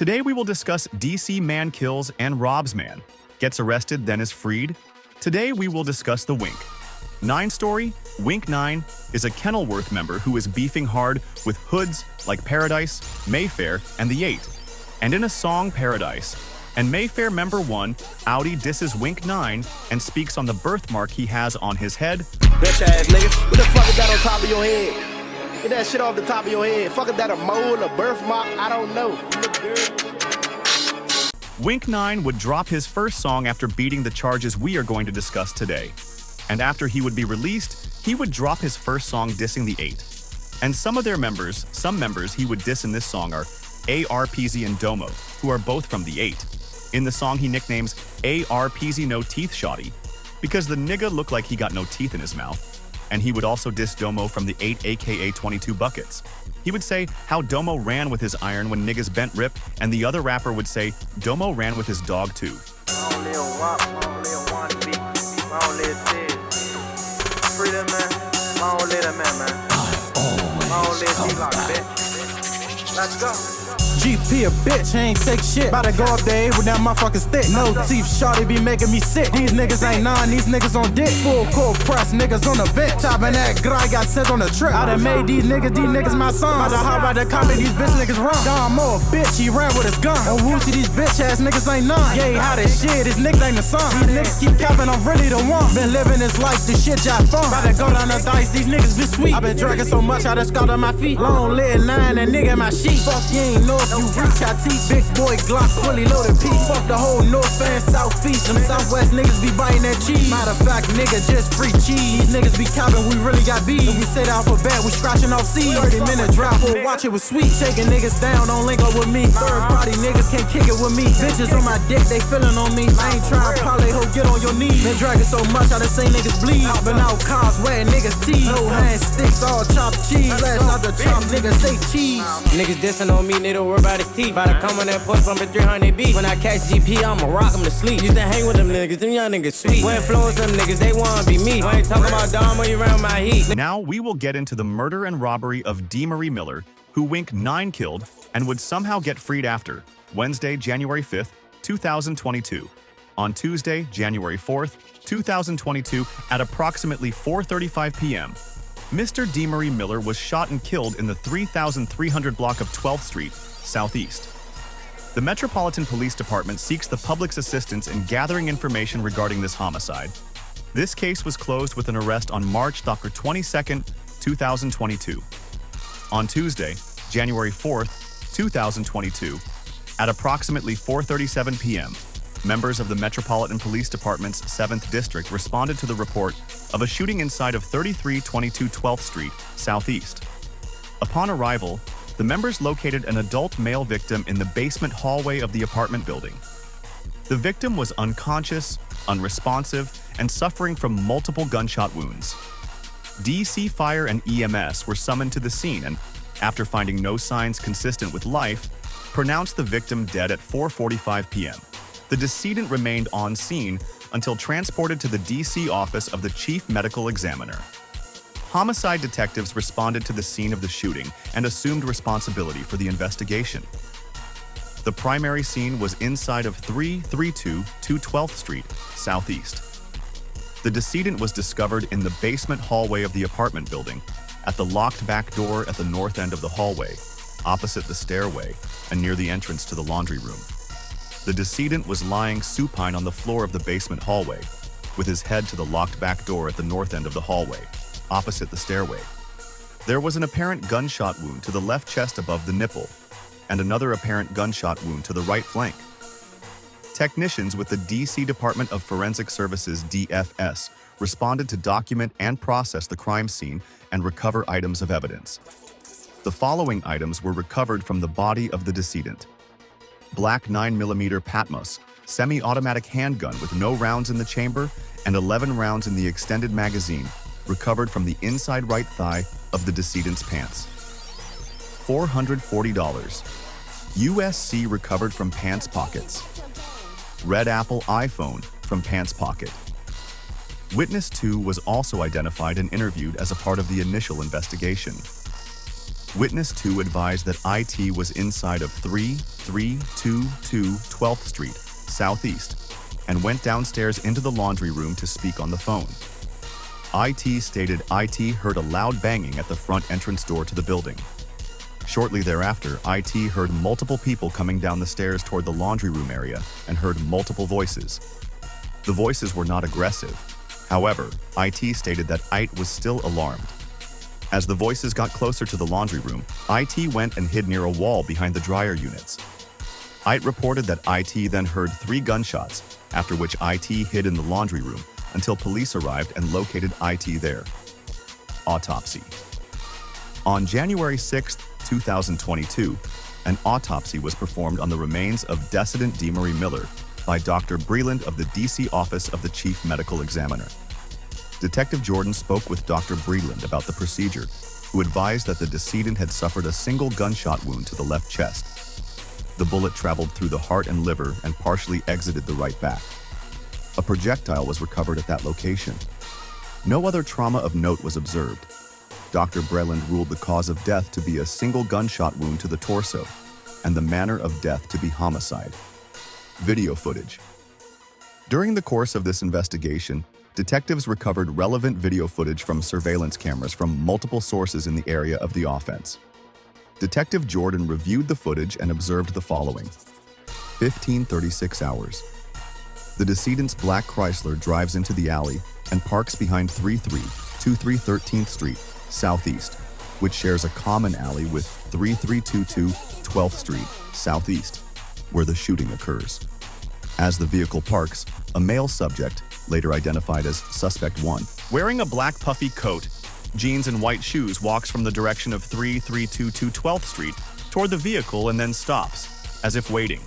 Today we will discuss DC man kills and robs man, gets arrested then is freed. Today we will discuss the Wink 9 story. Wink 9 is a Kenilworth member who is beefing hard with hoods like Paradise, Mayfair, and the 8. And in a song Paradise and Mayfair member 1, Audi disses Wink 9 and speaks on the birthmark he has on his head. Bitch ass nigga, what the fuck is that on top of your head? Get that shit off the top of your head. Fuck is that, a mole, a birthmark? I don't know. Wink 9 would drop his first song after beating the charges we are going to discuss today. And after he would be released, he would drop his first song dissing the 8. And some members he would diss in this song are ARPZ and Domo, who are both from the 8. In the song he nicknames ARPZ No Teeth Shotty, because the nigga looked like he got no teeth in his mouth. And he would also diss Domo from the 8 aka 22 Buckets. He would say how Domo ran with his iron when niggas bent rip, and the other rapper would say Domo ran with his dog too. Let's go. GP a bitch, ain't take shit. About to go up there with that motherfucking stick. No teeth, shawty be making me sick. These niggas ain't none, these niggas on dick. Full court press, niggas on the bench. Chopping that guy got sent on the trip. I done made these niggas my sons. About to hop out the comment, these bitch niggas run. Don Moore, bitch, he ran with his gun. On Woosie, these bitch ass niggas ain't none. Yeah, how this shit, his nickname the sun. These niggas keep capping, I'm really the one. Been living this life, this shit just fun. About to go down the dice, these niggas been sweet. I been drinking so much, I just got on my feet. Long live 9, and nigga my sheet. Fuck, you ain't know if you reach, I teach. Big boy Glock, fully loaded piece. Fuck the whole north and southeast. Them southwest niggas be biting that cheese. Matter of fact, nigga, just free cheese. These niggas be copping, we really got beef. If we say the alphabet, we scratching off C's. 30-minute drive for a watch, it was sweet. Taking niggas down, don't link up with me. Third party niggas can't kick it with me. Bitches on my dick, they feeling on me. I ain't trying to parlay, ho, get on your knees. Been dragging so much, I done seen niggas bleed. Been out cars, wearing niggas teeth. No hand sticks, all chopped cheese. Flash out the chop, niggas say cheese. Niggas dissing on me, they don't worry about his teeth. By the come on that push from a 300 beat. When I catch GP, I'ma rock them to sleep. Used to hang with them niggas, them young niggas sweet. When influence them niggas, they wanna be me. I ain't talking about Dom when you around my heat. Now we will get into the murder and robbery of D. Marie Miller, who Wink 9 killed and would somehow get freed after Wednesday, January 5th, 2022. On Tuesday, January 4th, 2022, at approximately 4:35 p.m., Mr. D. Marie Miller was shot and killed in the 3300 block of 12th Street, Southeast. The Metropolitan Police Department seeks the public's assistance in gathering information regarding this homicide. This case was closed with an arrest on March 22, 2022. On Tuesday, January 4th, 2022, at approximately 4:37 p.m., members of the Metropolitan Police Department's 7th District responded to the report of a shooting inside of 3322 12th Street, Southeast. Upon arrival, the members located an adult male victim in the basement hallway of the apartment building. The victim was unconscious, unresponsive, and suffering from multiple gunshot wounds. DC Fire and EMS were summoned to the scene and, after finding no signs consistent with life, pronounced the victim dead at 4:45 p.m. The decedent remained on scene until transported to the DC office of the Chief Medical Examiner. Homicide detectives responded to the scene of the shooting and assumed responsibility for the investigation. The primary scene was inside of 332 12th Street, Southeast. The decedent was discovered in the basement hallway of the apartment building, at the locked back door at the north end of the hallway, opposite the stairway, and near the entrance to the laundry room. The decedent was lying supine on the floor of the basement hallway, with his head to the locked back door at the north end of the hallway, opposite the stairway. There was an apparent gunshot wound to the left chest above the nipple, and another apparent gunshot wound to the right flank. Technicians with the DC Department of Forensic Services DFS responded to document and process the crime scene and recover items of evidence. The following items were recovered from the body of the decedent: black 9mm Patmos semi-automatic handgun with no rounds in the chamber and 11 rounds in the extended magazine, recovered from the inside right thigh of the decedent's pants. $440. USC recovered from pants pockets. Red Apple iPhone from pants pocket. Witness 2 was also identified and interviewed as a part of the initial investigation. Witness 2 advised that IT was inside of 3322 12th Street, Southeast, and went downstairs into the laundry room to speak on the phone. IT stated IT heard a loud banging at the front entrance door to the building. Shortly thereafter, IT heard multiple people coming down the stairs toward the laundry room area and heard multiple voices. The voices were not aggressive. However, IT stated that IT was still alarmed. As the voices got closer to the laundry room, IT went and hid near a wall behind the dryer units. IT reported that IT then heard 3 gunshots, after which IT hid in the laundry room until police arrived and located IT there. Autopsy. On January 6, 2022, an autopsy was performed on the remains of decedent DeMarie Miller by Dr. Breland of the DC Office of the Chief Medical Examiner. Detective Jordan spoke with Dr. Breland about the procedure, who advised that the decedent had suffered a single gunshot wound to the left chest. The bullet traveled through the heart and liver and partially exited the right back. A projectile was recovered at that location. No other trauma of note was observed. Dr. Breland ruled the cause of death to be a single gunshot wound to the torso, and the manner of death to be homicide. Video footage. During the course of this investigation, detectives recovered relevant video footage from surveillance cameras from multiple sources in the area of the offense. Detective Jordan reviewed the footage and observed the following. 15:36 hours. The decedent's black Chrysler drives into the alley and parks behind 3323 13th Street, Southeast, which shares a common alley with 3322 12th Street, Southeast, where the shooting occurs. As the vehicle parks, a male subject, later identified as Suspect 1, wearing a black puffy coat, jeans and white shoes, walks from the direction of 3322 12th Street toward the vehicle and then stops, as if waiting.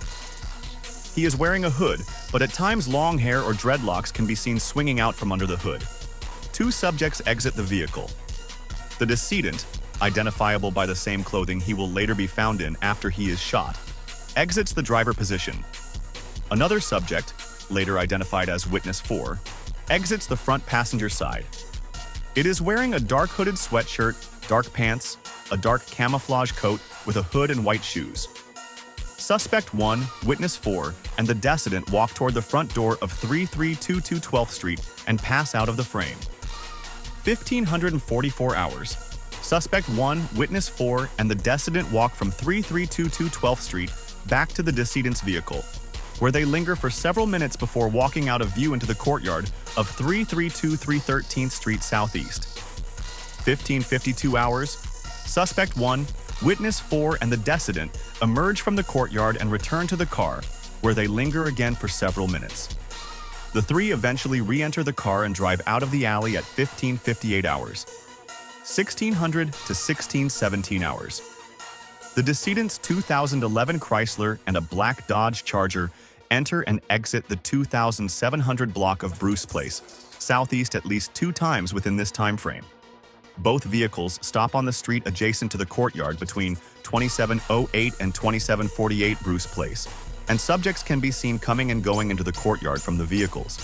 He is wearing a hood, but at times long hair or dreadlocks can be seen swinging out from under the hood. 2 subjects exit the vehicle. The decedent, identifiable by the same clothing he will later be found in after he is shot, exits the driver position. Another subject, later identified as Witness 4, exits the front passenger side. It is wearing a dark hooded sweatshirt, dark pants, a dark camouflage coat with a hood and white shoes. Suspect 1, Witness 4, and the decedent walk toward the front door of 3322 12th Street and pass out of the frame. 1544 hours. Suspect 1, Witness 4, and the decedent walk from 3322 12th Street back to the decedent's vehicle, where they linger for several minutes before walking out of view into the courtyard of 3323 13th Street Southeast. 1552 hours. Suspect 1, Witness 4, and the decedent emerge from the courtyard and return to the car, where they linger again for several minutes. The 3 eventually re-enter the car and drive out of the alley at 1558 hours. 1600 to 1617 hours. The decedent's 2011 Chrysler and a black Dodge Charger enter and exit the 2700 block of Bruce Place, Southeast, at least 2 times within this time frame. Both vehicles stop on the street adjacent to the courtyard between 2708 and 2748 Bruce Place, and subjects can be seen coming and going into the courtyard from the vehicles.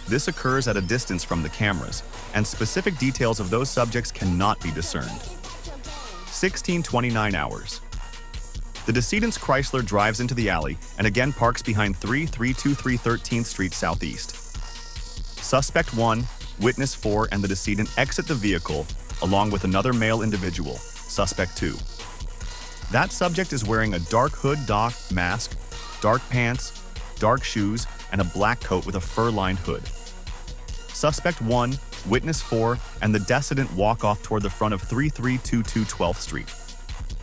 This occurs at a distance from the cameras, and specific details of those subjects cannot be discerned. 1629 hours. The decedent's Chrysler drives into the alley and again parks behind 3323 13th Street Southeast. Suspect 1, Witness 4, and the decedent exit the vehicle along with another male individual, Suspect 2. That subject is wearing a dark hood doc mask, dark pants, dark shoes, and a black coat with a fur-lined hood. Suspect 1, Witness 4, and the decedent walk off toward the front of 3322 12th Street.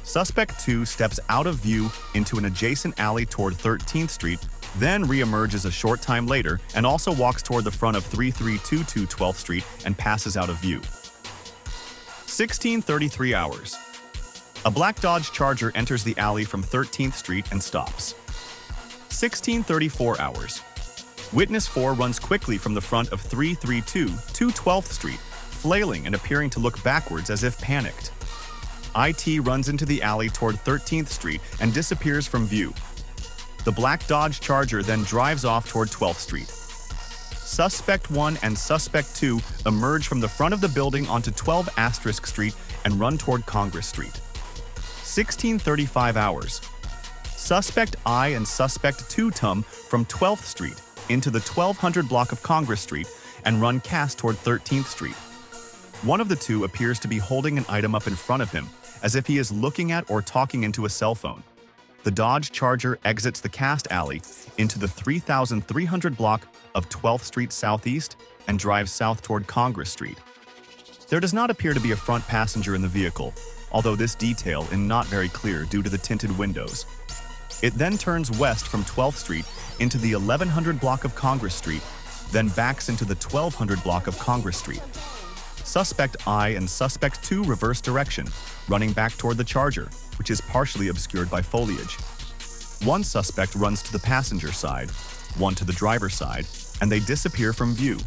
Suspect 2 steps out of view into an adjacent alley toward 13th Street, then re-emerges a short time later and also walks toward the front of 3322 12th Street and passes out of view. 1633 hours. A black Dodge Charger enters the alley from 13th Street and stops. 1634 hours. Witness 4 runs quickly from the front of 332 to 12th Street, flailing and appearing to look backwards as if panicked. IT runs into the alley toward 13th Street and disappears from view. The black Dodge Charger then drives off toward 12th Street. Suspect 1 and Suspect 2 emerge from the front of the building onto 12 * Street and run toward Congress Street. 16:35 hours. Suspect I and Suspect 2 tum from 12th Street into the 1200 block of Congress Street and run cast toward 13th Street. One of the two appears to be holding an item up in front of him, as if he is looking at or talking into a cell phone. The Dodge Charger exits the cast alley into the 3300 block of 12th Street Southeast and drives south toward Congress Street. There does not appear to be a front passenger in the vehicle, although this detail is not very clear due to the tinted windows. It then turns west from 12th Street into the 1100 block of Congress Street, then backs into the 1200 block of Congress Street. Suspect I and Suspect 2 reverse direction, running back toward the Charger, which is partially obscured by foliage. One suspect runs to the passenger side, one to the driver's side, and they disappear from view.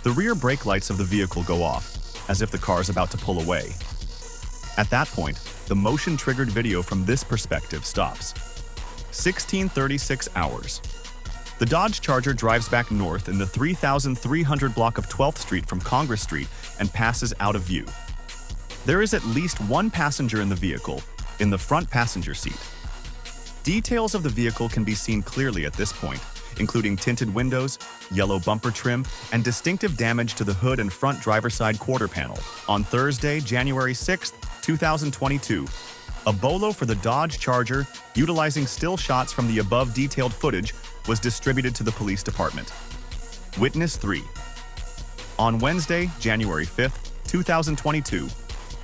The rear brake lights of the vehicle go off, as if the car is about to pull away. At that point, the motion-triggered video from this perspective stops. 16:36 hours. The Dodge Charger drives back north in the 3300 block of 12th Street from Congress Street and passes out of view. There is at least one passenger in the vehicle, in the front passenger seat. Details of the vehicle can be seen clearly at this point, including tinted windows, yellow bumper trim, and distinctive damage to the hood and front driver's side quarter panel. On Thursday, January 6, 2022, a bolo for the Dodge Charger, utilizing still shots from the above detailed footage, was distributed to the police department. Witness 3. On Wednesday, January 5, 2022,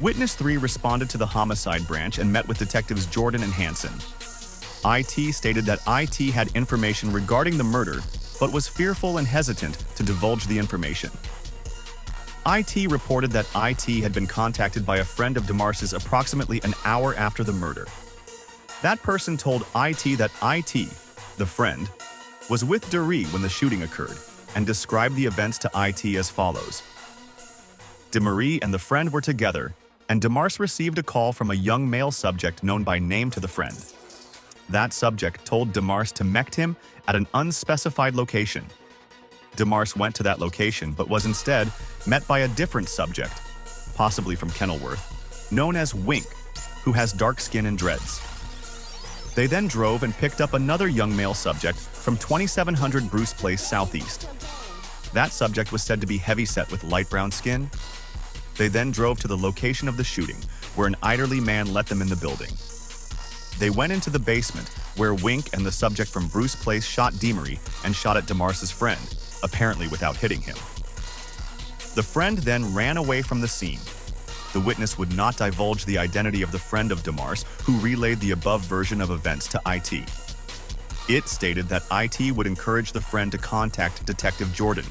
Witness 3 responded to the homicide branch and met with Detectives Jordan and Hansen. IT stated that IT had information regarding the murder, but was fearful and hesitant to divulge the information. IT reported that IT had been contacted by a friend of DeMars's approximately an hour after the murder. That person told IT that IT, the friend, was with DeMarie when the shooting occurred and described the events to IT as follows. DeMarie and the friend were together, and DeMars received a call from a young male subject known by name to the friend. That subject told DeMars to meet him at an unspecified location. DeMars went to that location but was instead met by a different subject, possibly from Kenilworth, known as Wink, who has dark skin and dreads. They then drove and picked up another young male subject from 2700 Bruce Place Southeast. That subject was said to be heavyset with light brown skin. They then drove to the location of the shooting, where an elderly man let them in the building. They went into the basement, where Wink and the subject from Bruce Place shot DeMarie and shot at DeMars's friend, apparently without hitting him. The friend then ran away from the scene. The witness would not divulge the identity of the friend of DeMars, who relayed the above version of events to IT. It stated that IT would encourage the friend to contact Detective Jordan.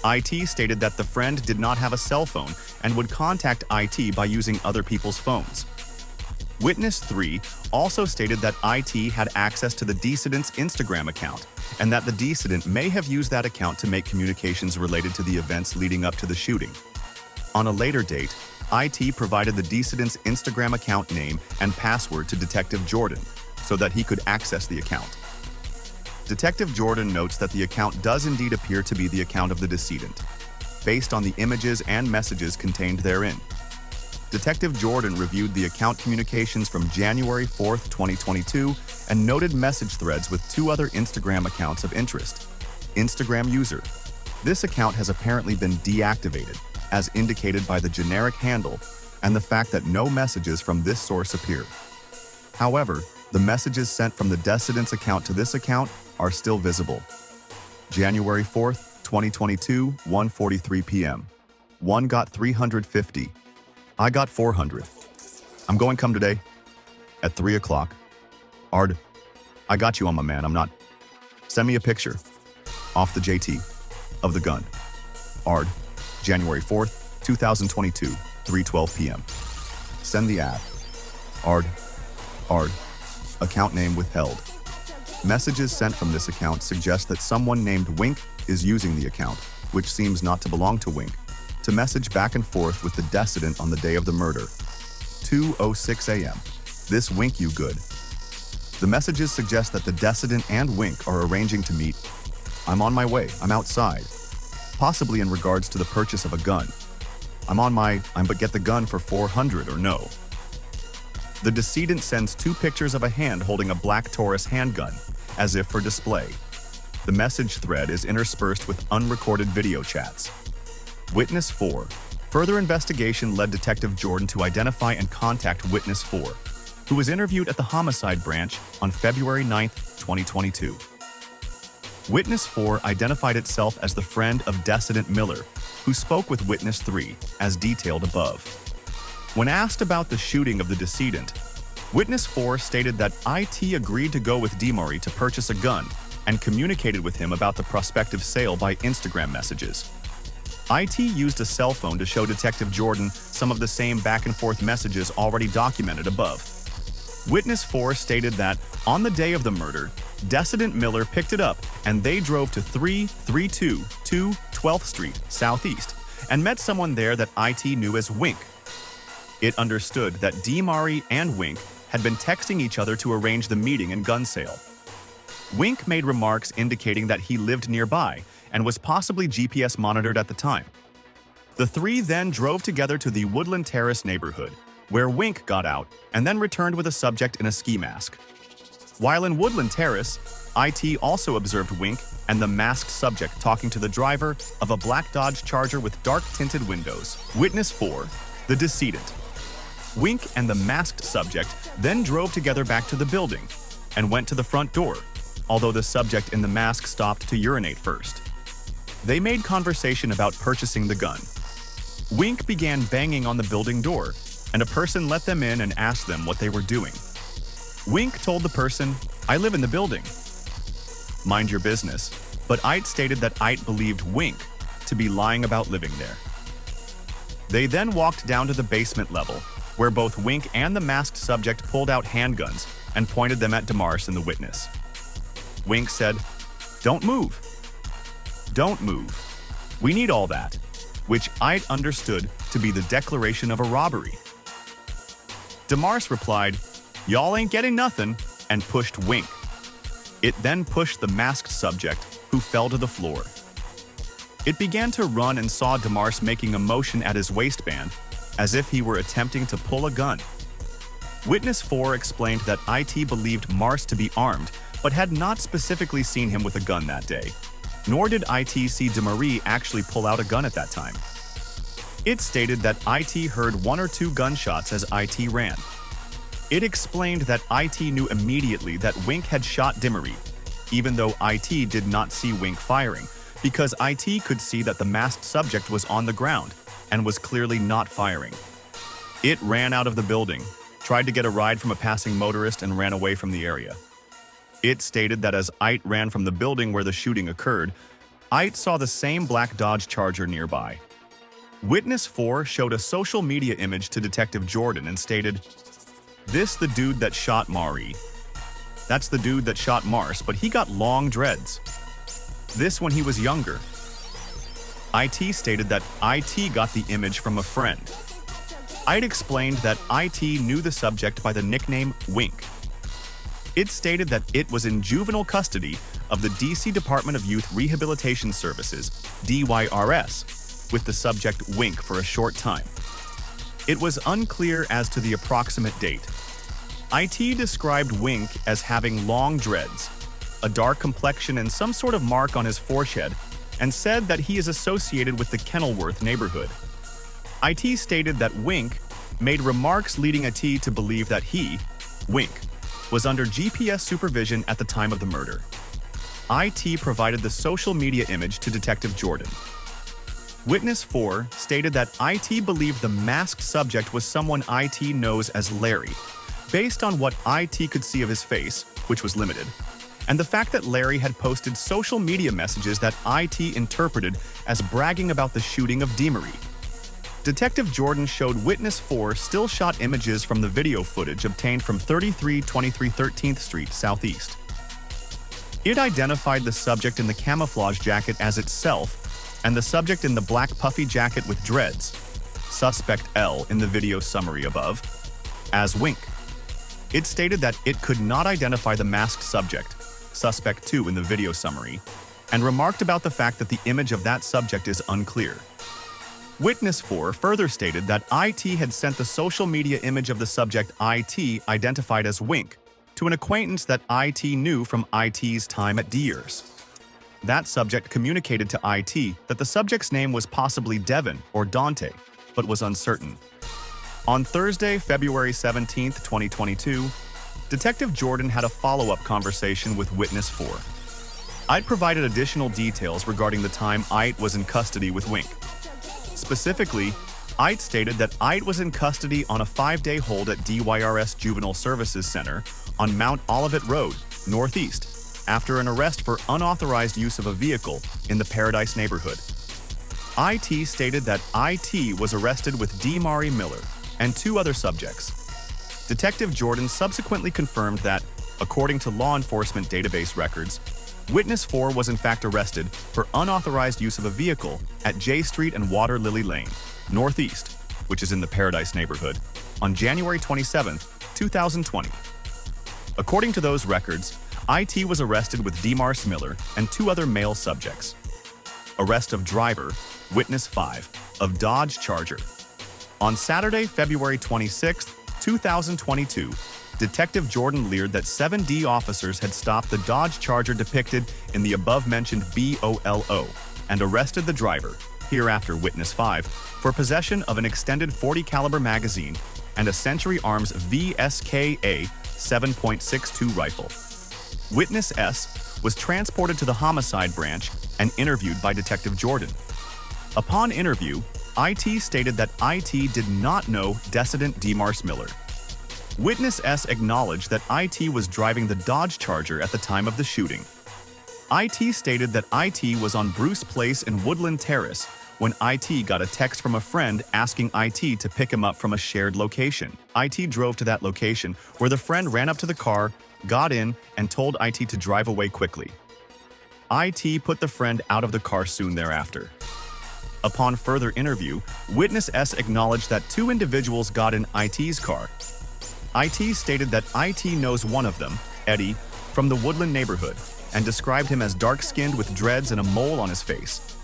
IT stated that the friend did not have a cell phone and would contact IT by using other people's phones. Witness 3 also stated that IT had access to the decedent's Instagram account, and that the decedent may have used that account to make communications related to the events leading up to the shooting. On a later date, IT provided the decedent's Instagram account name and password to Detective Jordan so that he could access the account. Detective Jordan notes that the account does indeed appear to be the account of the decedent, based on the images and messages contained therein. Detective Jordan reviewed the account communications from January 4, 2022, and noted message threads with two other Instagram accounts of interest. Instagram user. This account has apparently been deactivated, as indicated by the generic handle and the fact that no messages from this source appear. However, the messages sent from the decedent's account to this account are still visible. January 4, 2022, 1:43 p.m. One got 350. I got 400. I'm going come today at 3 o'clock. Ard, I got you on my man. I'm not. Send me a picture off the JT of the gun. Ard, January 4th, 2022, 3:12 p.m. Send the ad. Ard, account name withheld. Messages sent from this account suggest that someone named Wink is using the account, which seems not to belong to Wink, to message back and forth with the decedent on the day of the murder. 2:06 a.m. This Wink you good. The messages suggest that the decedent and Wink are arranging to meet. I'm on my way. I'm outside. Possibly in regards to the purchase of a gun. I'm but get the gun for 400 or no. The decedent sends 2 pictures of a hand holding a black Taurus handgun, as if for display. The message thread is interspersed with unrecorded video chats. Witness 4. Further investigation led Detective Jordan to identify and contact Witness 4, who was interviewed at the homicide branch on February 9, 2022. Witness 4 identified itself as the friend of Decedent Miller, who spoke with Witness 3, as detailed above. When asked about the shooting of the decedent, Witness 4 stated that IT agreed to go with DeMarie to purchase a gun and communicated with him about the prospective sale by Instagram messages. IT used a cell phone to show Detective Jordan some of the same back-and-forth messages already documented above. Witness 4 stated that, on the day of the murder, Decedent Miller picked it up and they drove to 3322 12th Street, Southeast, and met someone there that IT knew as Wink. It understood that DeMarie and Wink had been texting each other to arrange the meeting and gun sale. Wink made remarks indicating that he lived nearby and was possibly GPS monitored at the time. The 3 then drove together to the Woodland Terrace neighborhood, where Wink got out and then returned with a subject in a ski mask. While in Woodland Terrace, IT also observed Wink and the masked subject talking to the driver of a black Dodge Charger with dark-tinted windows. Witness 4, the decedent. Wink and the masked subject then drove together back to the building and went to the front door, although the subject in the mask stopped to urinate first. They made conversation about purchasing the gun. Wink began banging on the building door, and a person let them in and asked them what they were doing. Wink told the person, "I live in the building." Mind your business, but Ite stated that Ite believed Wink to be lying about living there. They then walked down to the basement level, where both Wink and the masked subject pulled out handguns and pointed them at DeMarie and the witness. Wink said, "Don't move. Don't move. We need all that," which Ite understood to be the declaration of a robbery. DeMarie replied, "Y'all ain't getting nothing," and pushed Wink. It then pushed the masked subject, who fell to the floor. It began to run and saw DeMarie making a motion at his waistband, as if he were attempting to pull a gun. Witness 4 explained that IT believed Mars to be armed, but had not specifically seen him with a gun that day, nor did IT see DeMarie actually pull out a gun at that time. It stated that IT heard 1 or 2 gunshots as IT ran. It explained that IT knew immediately that Wink had shot DeMarie, even though IT did not see Wink firing, because IT could see that the masked subject was on the ground and was clearly not firing. It ran out of the building, tried to get a ride from a passing motorist, and ran away from the area. It stated that as Ite ran from the building where the shooting occurred, Ite saw the same black Dodge Charger nearby. Witness 4 showed a social media image to Detective Jordan and stated, "This the dude that shot Mari. That's the dude that shot Mars, but he got long dreads. This when he was younger." IT stated that IT got the image from a friend. Ite explained that IT knew the subject by the nickname Wink. It stated that it was in juvenile custody of the DC Department of Youth Rehabilitation Services, DYRS, with the subject Wink for a short time. It was unclear as to the approximate date. IT described Wink as having long dreads, a dark complexion, and some sort of mark on his forehead, and said that he is associated with the Kenilworth neighborhood. IT stated that Wink made remarks leading IT to believe that he, Wink, was under GPS supervision at the time of the murder. IT provided the social media image to Detective Jordan. Witness 4 stated that IT believed the masked subject was someone IT knows as Larry, based on what IT could see of his face, which was limited, and the fact that Larry had posted social media messages that IT interpreted as bragging about the shooting of DeMarie. Detective Jordan showed Witness 4 still shot images from the video footage obtained from 3323 13th Street, Southeast. It identified the subject in the camouflage jacket as itself, and the subject in the black puffy jacket with dreads, suspect L in the video summary above, as Wink. It stated that it could not identify the masked subject, suspect 2 in the video summary, and remarked about the fact that the image of that subject is unclear. Witness 4 further stated that IT had sent the social media image of the subject IT, identified as Wink, to an acquaintance that IT knew from IT's time at Deers. That subject communicated to IT that the subject's name was possibly Devin or Dante, but was uncertain. On Thursday, February 17, 2022, Detective Jordan had a follow-up conversation with Witness 4. IT provided additional details regarding the time IT was in custody with Wink. Specifically, IT stated that IT was in custody on a 5-day hold at DYRS Juvenile Services Center on Mount Olivet Road, Northeast, after an arrest for unauthorized use of a vehicle in the Paradise neighborhood. IT stated that IT was arrested with Demari Miller and 2 other subjects. Detective Jordan subsequently confirmed that, according to law enforcement database records, Witness 4 was in fact arrested for unauthorized use of a vehicle at J Street and Water Lily Lane, Northeast, which is in the Paradise neighborhood, on January 27, 2020. According to those records, IT was arrested with Demars Miller and 2 other male subjects. Arrest of driver, Witness 5, of Dodge Charger. On Saturday, February 26, 2022, Detective Jordan learned that 7D officers had stopped the Dodge Charger depicted in the above-mentioned BOLO and arrested the driver, hereafter Witness 5, for possession of an extended .40 caliber magazine and a Century Arms VSKA 7.62 rifle. Witness S was transported to the homicide branch and interviewed by Detective Jordan. Upon interview, IT stated that IT did not know Decedent Demars Miller. Witness S acknowledged that IT was driving the Dodge Charger at the time of the shooting. IT stated that IT was on Bruce Place in Woodland Terrace when IT got a text from a friend asking IT to pick him up from a shared location. IT drove to that location, where the friend ran up to the car, got in, and told IT to drive away quickly. IT put the friend out of the car soon thereafter. Upon further interview, Witness S acknowledged that 2 individuals got in IT's car. IT stated that IT knows one of them, Eddie, from the Woodland neighborhood, and described him as dark-skinned with dreads and a mole on his face.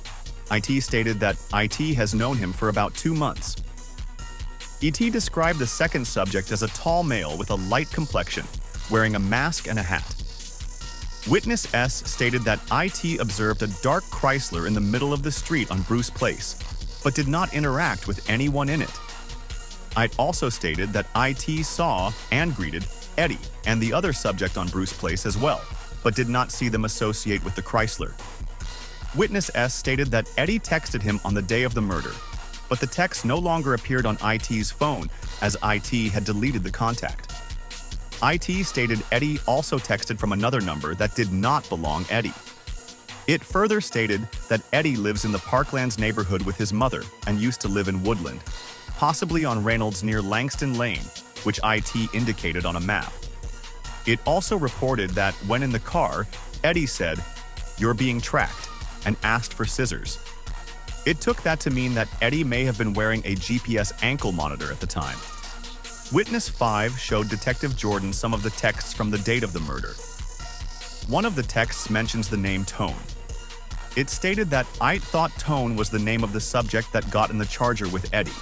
IT stated that IT has known him for about 2 months. ET described the second subject as a tall male with a light complexion, wearing a mask and a hat. Witness S stated that IT observed a dark Chrysler in the middle of the street on Bruce Place, but did not interact with anyone in it. IT also stated that IT saw and greeted Eddie and the other subject on Bruce Place as well, but did not see them associate with the Chrysler. Witness S stated that Eddie texted him on the day of the murder, but the text no longer appeared on IT's phone as IT had deleted the contact. IT stated Eddie also texted from another number that did not belong Eddie. It further stated that Eddie lives in the Parklands neighborhood with his mother and used to live in Woodland, possibly on Reynolds near Langston Lane, which IT indicated on a map. It also reported that when in the car, Eddie said, "You're being tracked," and asked for scissors. It took that to mean that Eddie may have been wearing a GPS ankle monitor at the time. Witness 5 showed Detective Jordan some of the texts from the date of the murder. One of the texts mentions the name Tone. It stated that IT thought Tone was the name of the subject that got in the Charger with Eddie.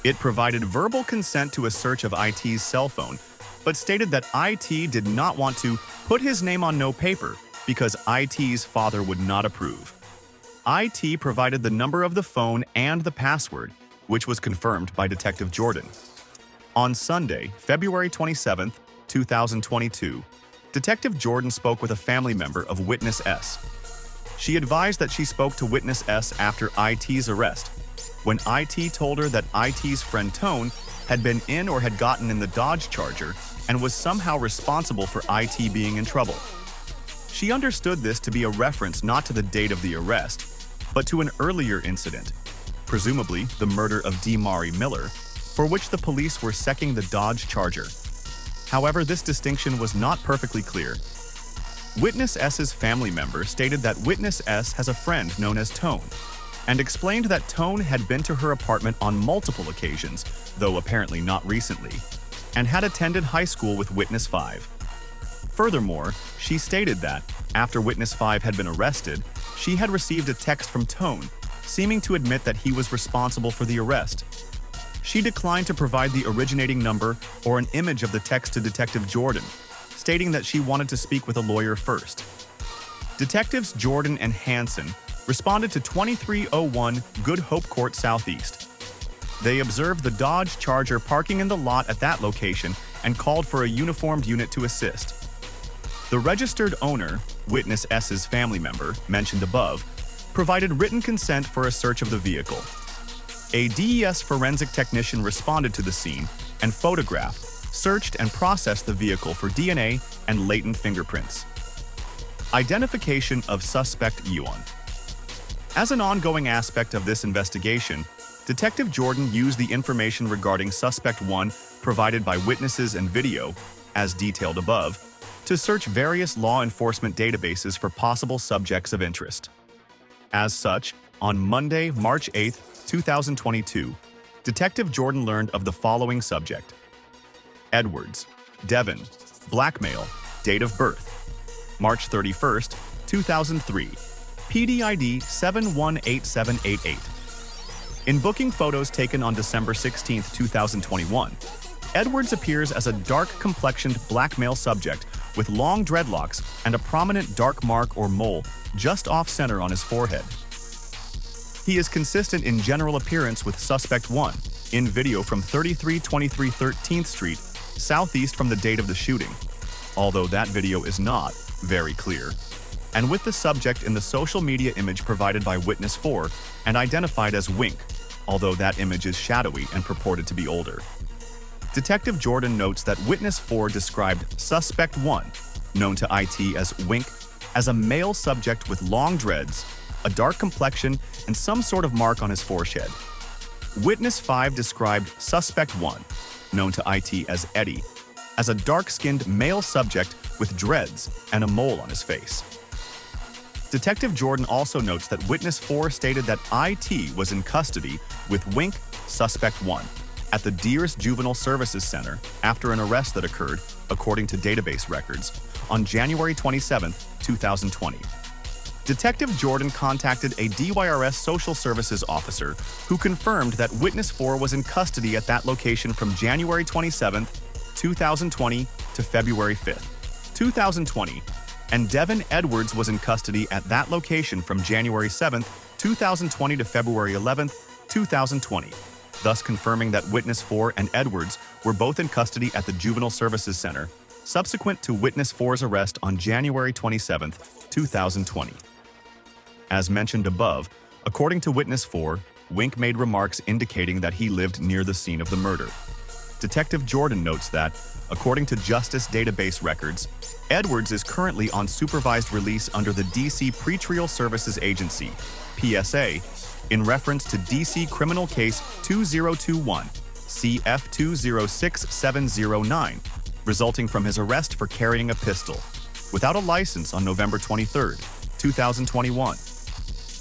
It provided verbal consent to a search of IT's cell phone, but stated that IT did not want to put his name on no paper because IT's father would not approve. IT provided the number of the phone and the password, which was confirmed by Detective Jordan. On Sunday, February 27, 2022, Detective Jordan spoke with a family member of Witness S. She advised that she spoke to Witness S after IT's arrest, when IT told her that IT's friend Tone had been in or had gotten in the Dodge Charger and was somehow responsible for IT being in trouble. She understood this to be a reference not to the date of the arrest, but to an earlier incident, presumably the murder of Demari Miller, for which the police were secking the Dodge Charger. However, this distinction was not perfectly clear. Witness S's family member stated that Witness S has a friend known as Tone, and explained that Tone had been to her apartment on multiple occasions, though apparently not recently, and had attended high school with Witness 5. Furthermore, she stated that, after Witness 5 had been arrested, she had received a text from Tone seeming to admit that he was responsible for the arrest. She declined to provide the originating number or an image of the text to Detective Jordan, stating that she wanted to speak with a lawyer first. Detectives Jordan and Hansen responded to 2301 Good Hope Court Southeast. They observed the Dodge Charger parking in the lot at that location and called for a uniformed unit to assist. The registered owner, witness S's family member, mentioned above, provided written consent for a search of the vehicle. A DES forensic technician responded to the scene and photographed, searched, and processed the vehicle for DNA and latent fingerprints. Identification of suspect Yuan. As an ongoing aspect of this investigation, Detective Jordan used the information regarding Suspect 1 provided by witnesses and video, as detailed above, to search various law enforcement databases for possible subjects of interest. As such, on Monday, March 8, 2022, Detective Jordan learned of the following subject: Edwards, Devin, blackmail, date of birth, March 31, 2003, PDID 718788. In booking photos taken on December 16, 2021, Edwards appears as a dark-complexioned black male subject with long dreadlocks and a prominent dark mark or mole just off-center on his forehead. He is consistent in general appearance with Suspect 1, in video from 3323 13th Street, southeast from the date of the shooting, although that video is not very clear, and with the subject in the social media image provided by Witness 4 and identified as Wink, although that image is shadowy and purported to be older. Detective Jordan notes that Witness 4 described Suspect 1, known to IT as Wink, as a male subject with long dreads, a dark complexion, and some sort of mark on his forehead. Witness 5 described Suspect 1, known to IT as Eddie, as a dark-skinned male subject with dreads and a mole on his face. Detective Jordan also notes that Witness 4 stated that IT was in custody with Wink, Suspect 1, at the Dearest Juvenile Services Center after an arrest that occurred, according to database records, on January 27, 2020. Detective Jordan contacted a DYRS social services officer who confirmed that Witness 4 was in custody at that location from January 27, 2020 to February 5, 2020, and Devin Edwards was in custody at that location from January 7, 2020 to February 11, 2020, thus confirming that Witness 4 and Edwards were both in custody at the Juvenile Services Center, subsequent to Witness 4's arrest on January 27, 2020. As mentioned above, according to Witness 4, Wink made remarks indicating that he lived near the scene of the murder. Detective Jordan notes that, according to Justice Database records, Edwards is currently on supervised release under the DC Pretrial Services Agency, PSA, in reference to DC Criminal Case 2021, CF 206709, resulting from his arrest for carrying a pistol, without a license on November 23, 2021.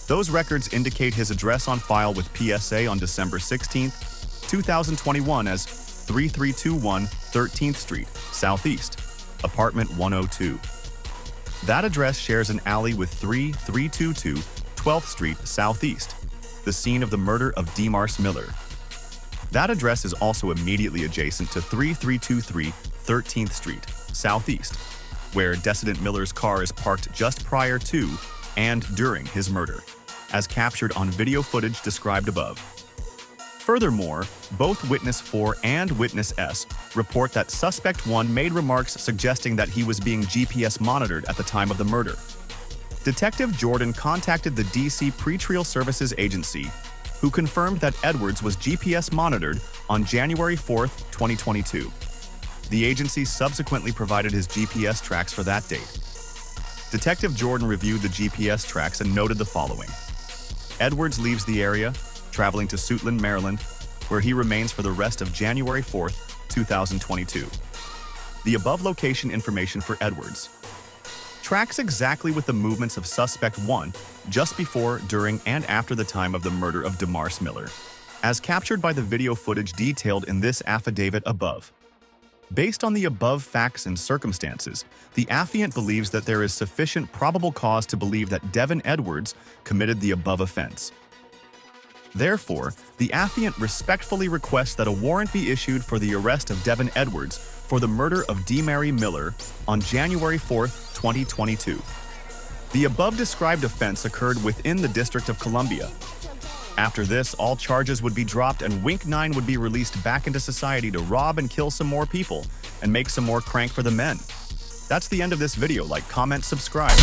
Those records indicate his address on file with PSA on December 16, 2021 as 3321 13th Street, Southeast, Apartment 102. That address shares an alley with 3322 12th Street, Southeast, the scene of the murder of DeMarce Miller. That address is also immediately adjacent to 3323 13th Street, Southeast, where Decedent Miller's car is parked just prior to and during his murder, as captured on video footage described above. Furthermore, both Witness 4 and Witness S report that Suspect 1 made remarks suggesting that he was being GPS monitored at the time of the murder. Detective Jordan contacted the DC Pretrial Services Agency, who confirmed that Edwards was GPS monitored on January 4, 2022. The agency subsequently provided his GPS tracks for that date. Detective Jordan reviewed the GPS tracks and noted the following. Edwards leaves the area, traveling to Suitland, Maryland, where he remains for the rest of January 4, 2022. The above location information for Edwards tracks exactly with the movements of Suspect 1 just before, during, and after the time of the murder of DeMarce Miller, as captured by the video footage detailed in this affidavit above. Based on the above facts and circumstances, the affiant believes that there is sufficient probable cause to believe that Devin Edwards committed the above offense. Therefore, the affiant respectfully requests that a warrant be issued for the arrest of Devin Edwards for the murder of Demary Miller on January 4, 2022. The above-described offense occurred within the District of Columbia. After this, all charges would be dropped and Wink 9 would be released back into society to rob and kill some more people and make some more crank for the men. That's the end of this video. Like, comment, subscribe.